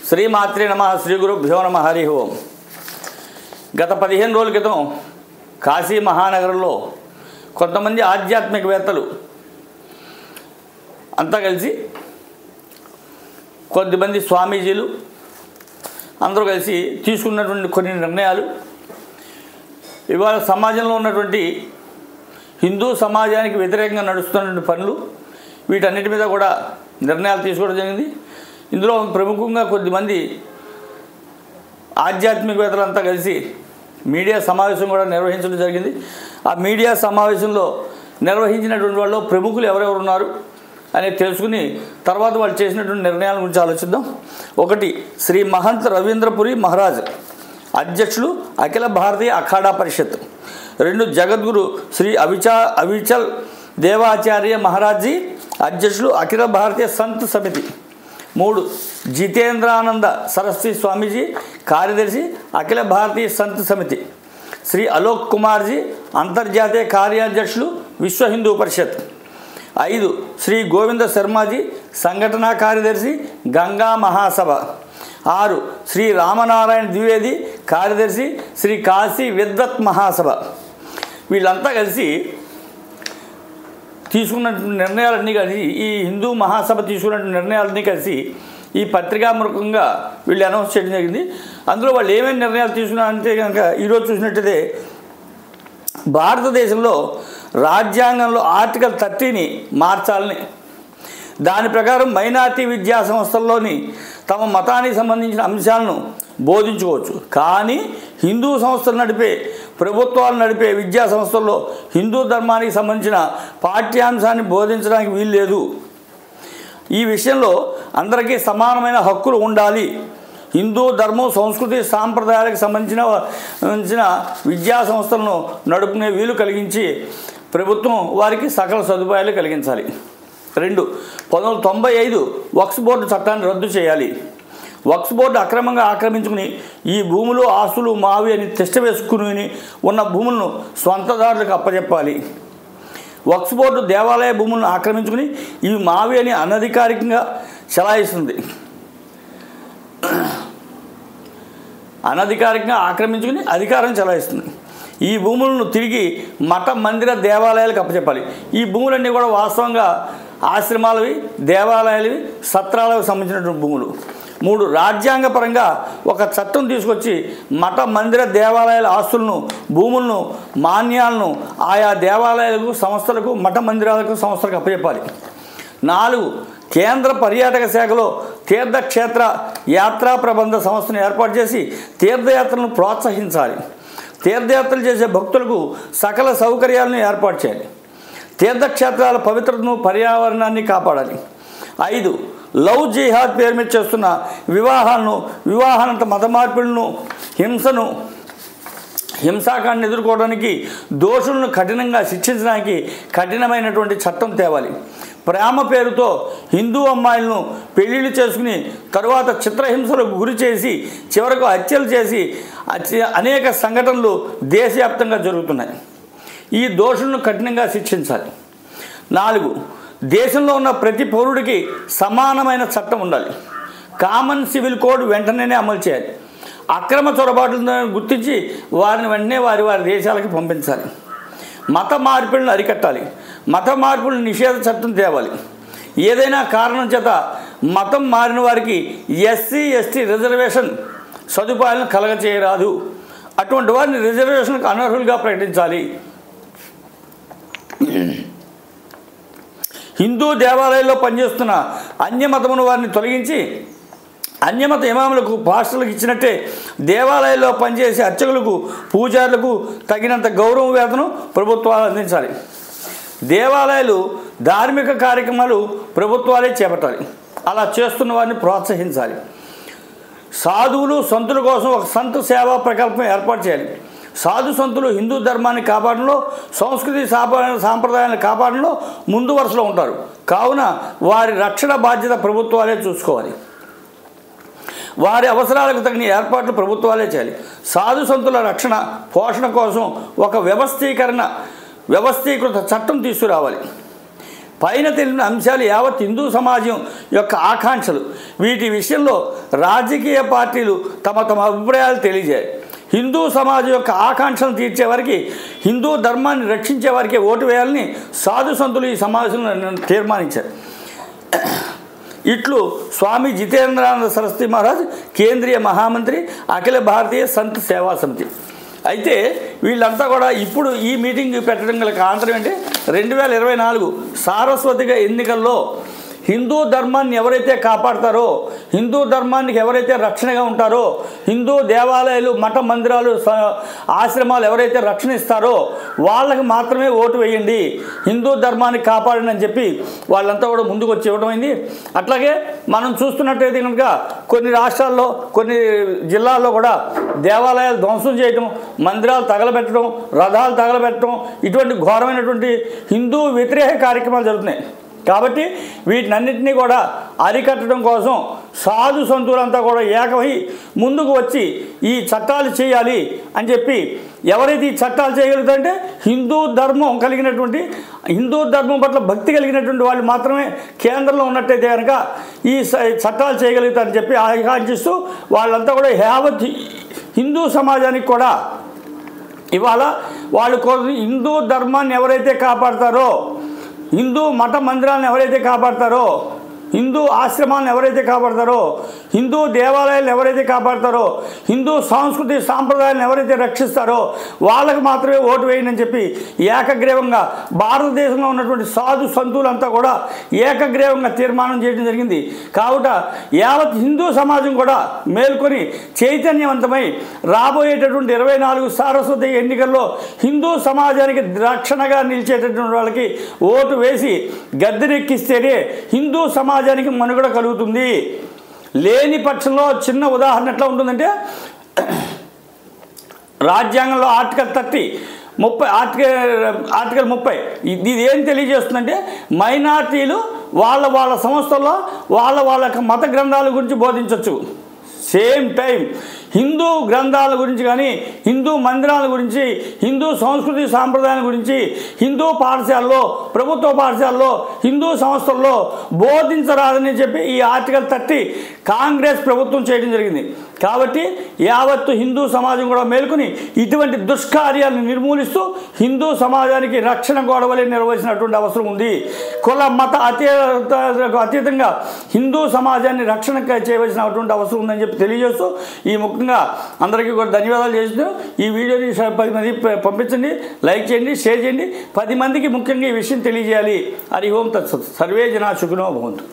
శ్రీమాత్రే నమః శ్రీ గురుభ్యో నమః హరి ఓం. గత 15 రోజుల క్రితం కాశీ మహానగరంలో కొంతమంది ఆధ్యాత్మికవేత్తలు అంతా కలిసి కొద్దిమంది స్వామీజీలు అందరూ కలిసి తీసుకున్నటువంటి కొన్ని నిర్ణయాలు ఇవాళ సమాజంలో ఉన్నటువంటి హిందూ సమాజానికి వ్యతిరేకంగా నడుస్తున్నటువంటి పనులు వీటన్నిటి మీద కూడా నిర్ణయాలు తీసుకోవడం జరిగింది. ఇందులో ప్రముఖంగా కొద్దిమంది ఆధ్యాత్మికవేత్తలంతా కలిసి మీడియా సమావేశం కూడా నిర్వహించడం జరిగింది. ఆ మీడియా సమావేశంలో నిర్వహించినటువంటి వాళ్ళు ప్రముఖులు ఎవరెవరు ఉన్నారు అనేది తెలుసుకుని తర్వాత వాళ్ళు చేసినటువంటి నిర్ణయాల గురించి ఆలోచిద్దాం. ఒకటి, శ్రీ మహంత్ రవీంద్రపురి మహారాజ్ అధ్యక్షులు అఖిల భారతీయ అఖాడా పరిషత్. 2, జగద్గురు శ్రీ అవిచల్ దేవాచార్య మహారాజ్జీ అధ్యక్షులు అఖిల భారతీయ సంత్ సమితి. 3, జితేంద్రానంద సరస్వతి స్వామీజీ కార్యదర్శి అఖిల భారతీయ సంత్ సమితి. శ్రీ అలోక్ కుమార్జీ అంతర్జాతీయ కార్యాధ్యక్షులు విశ్వ హిందూ పరిషత్. 5, శ్రీ గోవింద శర్మాజీ సంఘటనా కార్యదర్శి గంగా మహాసభ. 6, శ్రీ రామనారాయణ ద్వివేది కార్యదర్శి శ్రీ కాశీ విద్వత్ మహాసభ. వీళ్ళంతా కలిసి తీసుకున్న నిర్ణయాలన్నీ కలిసి ఈ హిందూ మహాసభ తీసుకున్న నిర్ణయాలన్నీ కలిసి ఈ పత్రికాముఖంగా వీళ్ళు అనౌన్స్ చేయడం జరిగింది. అందులో వాళ్ళు ఏమేమి నిర్ణయాలు తీసుకున్నారంటే కనుక ఈరోజు చూసినట్టయితే భారతదేశంలో రాజ్యాంగంలో ఆర్టికల్ 30ని మార్చాలని, దాని ప్రకారం మైనారిటీ విద్యా సంస్థల్లోని తమ మతానికి సంబంధించిన అంశాలను బోధించుకోవచ్చు. కానీ హిందూ సంస్థలు నడిపే ప్రభుత్వాలు నడిపే విద్యా సంస్థల్లో హిందూ ధర్మానికి సంబంధించిన పాఠ్యాంశాన్ని బోధించడానికి వీలు లేదు. ఈ విషయంలో అందరికీ సమానమైన హక్కులు ఉండాలి. హిందూ ధర్మం సంస్కృతి సాంప్రదాయాలకు సంబంధించిన విద్యా సంస్థలను నడుపుకునే వీలు కలిగించి ప్రభుత్వం వారికి సకల సదుపాయాలు కలిగించాలి. 2, 1995 వక్ఫ్ బోర్డు చట్టాన్ని రద్దు చేయాలి. వక్ఫ్ బోర్డు అక్రమంగా ఆక్రమించుకుని ఈ భూములు ఆస్తులు మావి అని తిష్ట వేసుకుని ఉన్న భూములను స్వంతదారులకు అప్పచెప్పాలి. వక్ఫ్ బోర్డు దేవాలయ భూములను ఆక్రమించుకుని ఇవి మావి అని అనధికారికంగా చలాయిస్తుంది. అనధికారికంగా ఆక్రమించుకుని అధికారం చలాయిస్తుంది. ఈ భూములను తిరిగి మఠ మందిర దేవాలయాలకు అప్పచెప్పాలి. ఈ భూములన్నీ కూడా వాస్తవంగా ఆశ్రమాలవి, దేవాలయాలవి, సత్రాలకు సంబంధించినటువంటి భూములు. 3, రాజ్యాంగపరంగా ఒక చట్టం తీసుకొచ్చి మఠ మందిర దేవాలయాల ఆస్తులను, భూములను, మాన్యాలను ఆయా దేవాలయాలకు, సంస్థలకు, మఠ మందిరాలకు, సంస్థలకు అప్పచెప్పాలి. 4, కేంద్ర పర్యాటక శాఖలో తీర్థక్షేత్ర యాత్రా ప్రబంధ సంస్థను ఏర్పాటు చేసి తీర్థయాత్రలను ప్రోత్సహించాలి. తీర్థయాత్రలు చేసే భక్తులకు సకల సౌకర్యాలను ఏర్పాటు చేయాలి. తీర్థక్షేత్రాల పవిత్రతను, పర్యావరణాన్ని కాపాడాలి. 5, లవ్ జిహాద్ పేరు మీద చేస్తున్న వివాహానంత మత మార్పిడులను, హింసాకాండను ఎదుర్కోవడానికి దోషులను కఠినంగా శిక్షించడానికి కఠినమైనటువంటి చట్టం తేవాలి. ప్రేమ పేరుతో హిందూ అమ్మాయిలను పెళ్లిళ్ళు చేసుకుని తరువాత చిత్రహింసలకు గురి చేసి చివరకు హత్యలు చేసి అనేక సంఘటనలు దేశవ్యాప్తంగా జరుగుతున్నాయి. ఈ దోషులను కఠినంగా శిక్షించాలి. 4, దేశంలో ఉన్న ప్రతి పౌరుడికి సమానమైన చట్టం ఉండాలి. కామన్ సివిల్ కోడ్ వెంటనే అమలు చేయాలి. అక్రమ చొరబాట్లను గుర్తించి వారిని వెంటనే వారి దేశాలకు పంపించాలి. మత మార్పిడులను అరికట్టాలి. మత మార్పుల నిషేధ చట్టం తేవాలి. ఏదైనా కారణం చేత మతం మారిన వారికి ఎస్సీ, ఎస్టీ రిజర్వేషన్ సదుపాయాలను కలగచేయరాదు. అటువంటి వారిని రిజర్వేషన్కు అనర్హులుగా ప్రకటించాలి. హిందూ దేవాలయాల్లో పనిచేస్తున్న అన్యమతమున వారిని తొలగించి అన్యమత ఇమాములకు, పాస్టర్లకు ఇచ్చినట్టే దేవాలయాల్లో పనిచేసే అర్చకులకు, పూజారులకు తగినంత గౌరవ వేతనం ప్రభుత్వాలు అందించాలి. దేవాలయాలు ధార్మిక కార్యక్రమాలు ప్రభుత్వాలే చేపట్టాలి. అలా చేస్తున్న వారిని ప్రోత్సహించాలి. సాధువులు, సంతుల కోసం ఒక సంత్ సేవా ప్రకల్పం ఏర్పాటు చేయాలి. సాధు సంతులు హిందూ ధర్మాన్ని కాపాడంలో, సంస్కృతి సాంప్రదాయాలను కాపాడంలో ముందు వరుసలో ఉంటారు. కావున వారి రక్షణ బాధ్యత ప్రభుత్వాలే చూసుకోవాలి. వారి అవసరాలకు తగిన ఏర్పాట్లు ప్రభుత్వాలే చేయాలి. సాధు సంతుల రక్షణ, పోషణ కోసం ఒక వ్యవస్థీకృత చట్టం తీసుకురావాలి. పైన తెలిపిన అంశాలు యావత్ హిందూ సమాజం యొక్క ఆకాంక్షలు. వీటి విషయంలో రాజకీయ పార్టీలు తమ తమ అభిప్రాయాలు తెలియజేయాలి. హిందూ సమాజం యొక్క ఆకాంక్షలను తీర్చే వారికి, హిందూ ధర్మాన్ని రక్షించే వారికి ఓటు వేయాలని సాధు సంతులు ఈ సమావేశంలో తీర్మానించారు. ఇట్లు స్వామి జితేంద్రానంద సరస్వతి మహారాజ్, కేంద్రీయ మహామంత్రి, అఖిల భారతీయ సంత్ సేవా సమితి. అయితే వీళ్ళంతా కూడా ఇప్పుడు ఈ మీటింగ్ పెట్టడం గల కారణం ఏంటి, 2024 సారస్వతిక ఎన్నికల్లో హిందూ ధర్మాన్ని ఎవరైతే కాపాడతారో, హిందూ ధర్మానికి ఎవరైతే రక్షణగా ఉంటారో, హిందూ దేవాలయాలు, మఠ మందిరాలు, ఆశ్రమాలు ఎవరైతే రక్షణ ఇస్తారో వాళ్ళకి మాత్రమే ఓటు వేయండి, హిందూ ధర్మాన్ని కాపాడండి అని చెప్పి వాళ్ళంతా కూడా ముందుకు వచ్చి ఇవ్వడమైంది. అట్లాగే మనం చూస్తున్నట్టయితే కనుక కొన్ని రాష్ట్రాల్లో, కొన్ని జిల్లాల్లో కూడా దేవాలయాలు ధ్వంసం చేయటం, మందిరాలు తగలబెట్టడం, రథాలు తగలబెట్టడం, ఇటువంటి ఘోరమైనటువంటి హిందూ వ్యతిరేక కార్యక్రమాలు జరుగుతున్నాయి. కాబట్టి వీటినన్నింటినీ కూడా అరికట్టడం కోసం సాధు సంతులంతా కూడా ఏకమై ముందుకు వచ్చి ఈ చట్టాలు చేయాలి అని చెప్పి, ఎవరైతే ఈ చట్టాలు చేయగలుగుతారంటే హిందూ ధర్మం కలిగినటువంటి, హిందూ ధర్మం పట్ల భక్తి కలిగినటువంటి వాళ్ళు మాత్రమే కేంద్రంలో ఉన్నట్టయితే కనుక ఈ చట్టాలు చేయగలుగుతారని చెప్పి ఆకాంక్షిస్తూ వాళ్ళంతా కూడా యావత్ హిందూ సమాజానికి కూడా ఇవాళ వాళ్ళు హిందూ ధర్మాన్ని ఎవరైతే కాపాడతారో, హిందూ మఠ మందిరాలను ఎవరైతే కాపాడతారో, హిందూ ఆశ్రమాలను ఎవరైతే కాపాడతారో, హిందూ దేవాలయాలను ఎవరైతే కాపాడతారో, హిందూ సంస్కృతి సాంప్రదాయాలను ఎవరైతే రక్షిస్తారో వాళ్ళకు మాత్రమే ఓటు వేయండి అని చెప్పి ఏకగ్రీవంగా భారతదేశంలో ఉన్నటువంటి సాధు సంతులంతా కూడా ఏకగ్రీవంగా తీర్మానం చేయడం జరిగింది. కావుట యావత్ హిందూ సమాజం కూడా మేల్కొని చైతన్యవంతమై రాబోయేటటువంటి 24 సారస్వతి ఎన్నికల్లో హిందూ సమాజానికి రక్షణగా నిలిచేటటువంటి వాళ్ళకి ఓటు వేసి గద్దెనెక్కిస్తేనే హిందూ సమాజానికి మనుగడ కలుగుతుంది. లేని పక్షంలో చిన్న ఉదాహరణ ఎట్లా ఉంటుందంటే, రాజ్యాంగంలో ఆర్టికల్ 30 ఇది ఏం తెలియజేస్తుందంటే, మైనార్టీలు వాళ్ళ సంస్థల్లో వాళ్ళ మత గ్రంథాల గురించి బోధించవచ్చు. సేమ్ టైం హిందూ గ్రంథాల గురించి కానీ, హిందూ మందిరాల గురించి, హిందూ సంస్కృతి సాంప్రదాయాల గురించి హిందూ పాఠశాలలో, ప్రభుత్వ పాఠశాలలో, హిందూ సంస్థల్లో బోధించరాదని చెప్పి ఈ ఆర్టికల్ 30 కాంగ్రెస్ ప్రభుత్వం చేయడం జరిగింది. కాబట్టి యావత్తు హిందూ సమాజం కూడా మేల్కొని ఇటువంటి దుష్కార్యాలను నిర్మూలిస్తూ హిందూ సమాజానికి రక్షణ గోడవలే నిర్వహించినటువంటి అవసరం ఉంది. కుల మత అతీతంగా హిందూ సమాజాన్ని రక్షణ చేయవలసినటువంటి అవసరం ఉందని చెప్పి తెలియజేస్తూ ఈ ముఖ్యంగా అందరికీ కూడా ధన్యవాదాలు చేస్తూ ఈ వీడియోని 10 మంది పంపించండి, లైక్ చేయండి, షేర్ చేయండి. 10 మందికి ముఖ్యంగా ఈ విషయం తెలియజేయాలి. హరి ఓం తత్సత్. సర్వే జనా సుఖినో భవంతు.